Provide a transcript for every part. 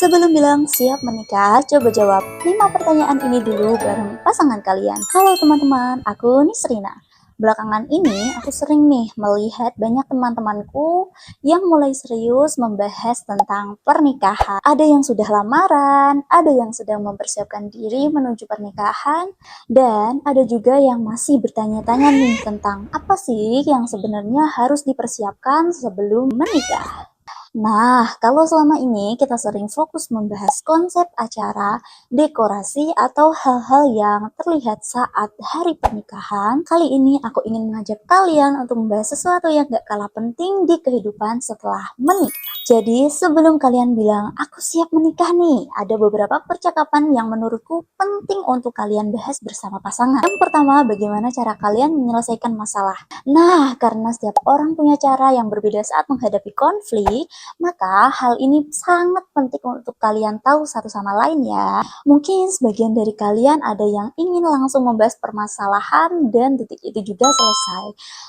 Sebelum bilang siap menikah, coba jawab 5 pertanyaan ini dulu bareng pasangan kalian. Halo teman-teman, aku Nisrina. Belakangan ini aku sering nih melihat banyak teman-temanku yang mulai serius membahas tentang pernikahan. Ada yang sudah lamaran, ada yang sedang mempersiapkan diri menuju pernikahan, dan ada juga yang masih bertanya-tanya nih tentang apa sih yang sebenarnya harus dipersiapkan sebelum menikah. Nah, kalau selama ini kita sering fokus membahas konsep acara, dekorasi, atau hal-hal yang terlihat saat hari pernikahan, kali ini aku ingin mengajak kalian untuk membahas sesuatu yang gak kalah penting di kehidupan setelah menikah. Jadi, sebelum kalian bilang, aku siap menikah nih, ada beberapa percakapan yang menurutku penting untuk kalian bahas bersama pasangan. Yang pertama, bagaimana cara kalian menyelesaikan masalah. Nah, karena setiap orang punya cara yang berbeda saat menghadapi konflik, maka hal ini sangat penting untuk kalian tahu satu sama lain ya. Mungkin sebagian dari kalian ada yang ingin langsung membahas permasalahan dan titik itu juga selesai.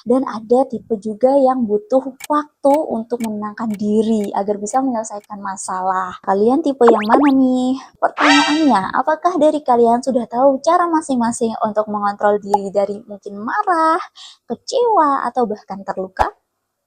Dan ada tipe juga yang butuh waktu untuk menenangkan diri agar bisa menyelesaikan masalah. Kalian tipe yang mana nih? Pertanyaannya, apakah dari kalian sudah tahu cara masing-masing untuk mengontrol diri dari mungkin marah, kecewa, atau bahkan terluka?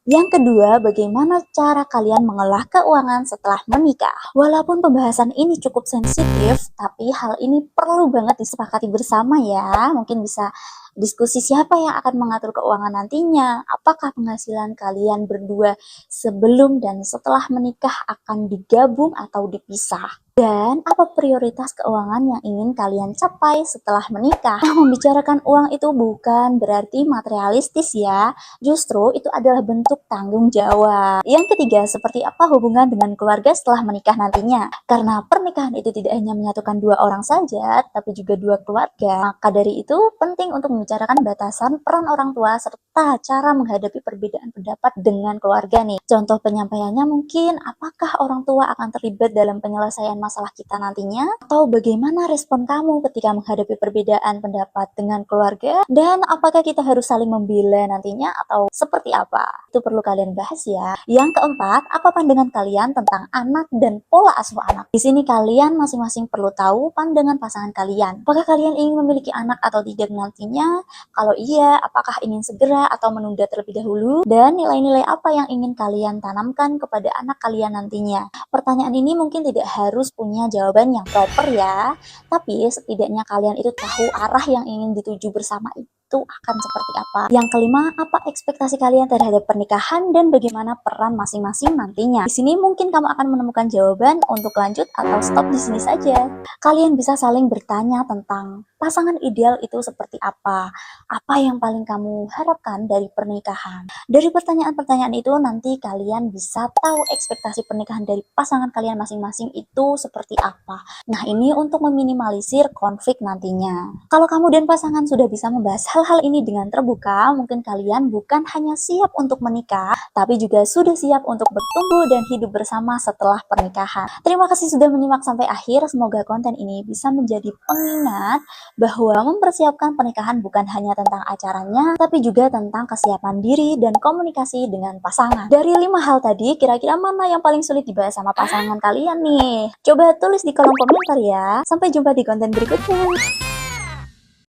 Yang kedua, bagaimana cara kalian mengelola keuangan setelah menikah? Walaupun pembahasan ini cukup sensitif, tapi hal ini perlu banget disepakati bersama ya. Mungkin bisa diskusi siapa yang akan mengatur keuangan nantinya. Apakah penghasilan kalian berdua sebelum dan setelah menikah akan digabung atau dipisah? Dan apa prioritas keuangan yang ingin kalian capai setelah menikah? Nah, membicarakan uang itu bukan berarti materialistis ya. Justru itu adalah bentuk tanggung jawab. Yang ketiga, seperti apa hubungan dengan keluarga setelah menikah nantinya? Karena pernikahan itu tidak hanya menyatukan dua orang saja, tapi juga dua keluarga. Maka dari itu penting untuk membicarakan batasan peran orang tua serta cara menghadapi perbedaan pendapat dengan keluarga nih. Contoh penyampaiannya mungkin apakah orang tua akan terlibat dalam penyelesaian masalah kita nantinya? Atau bagaimana respon kamu ketika menghadapi perbedaan pendapat dengan keluarga? Dan apakah kita harus saling membela nantinya atau seperti apa? Itu perlu kalian bahas ya. Yang keempat, apa pandangan kalian tentang anak dan pola asuh anak? Di sini kalian masing-masing perlu tahu pandangan pasangan kalian. Apakah kalian ingin memiliki anak atau tidak nantinya? Kalau iya, apakah ingin segera atau menunda terlebih dahulu? Dan nilai-nilai apa yang ingin kalian tanamkan kepada anak kalian nantinya? Pertanyaan ini mungkin tidak harus punya jawaban yang proper ya, tapi setidaknya kalian itu tahu arah yang ingin dituju bersama itu akan seperti apa. Yang kelima, apa ekspektasi kalian terhadap pernikahan dan bagaimana peran masing-masing nantinya. Di sini mungkin kamu akan menemukan jawaban untuk lanjut atau stop di sini saja. Kalian bisa saling bertanya tentang pasangan ideal itu seperti apa yang paling kamu harapkan dari pernikahan. Dari pertanyaan-pertanyaan itu nanti kalian bisa tahu ekspektasi pernikahan dari pasangan kalian masing-masing itu seperti apa. Nah, ini untuk meminimalisir konflik nantinya. Kalau kamu dan pasangan sudah bisa membahas hal-hal ini dengan terbuka, mungkin kalian bukan hanya siap untuk menikah, tapi juga sudah siap untuk bertumbuh dan hidup bersama setelah pernikahan. Terima kasih sudah menyimak sampai akhir. Semoga konten ini bisa menjadi pengingat bahwa mempersiapkan pernikahan bukan hanya tentang acaranya, tapi juga tentang kesiapan diri dan komunikasi dengan pasangan. Dari 5 hal tadi, kira-kira mana yang paling sulit dibahas sama pasangan kalian nih? Coba tulis di kolom komentar ya. Sampai jumpa di konten berikutnya.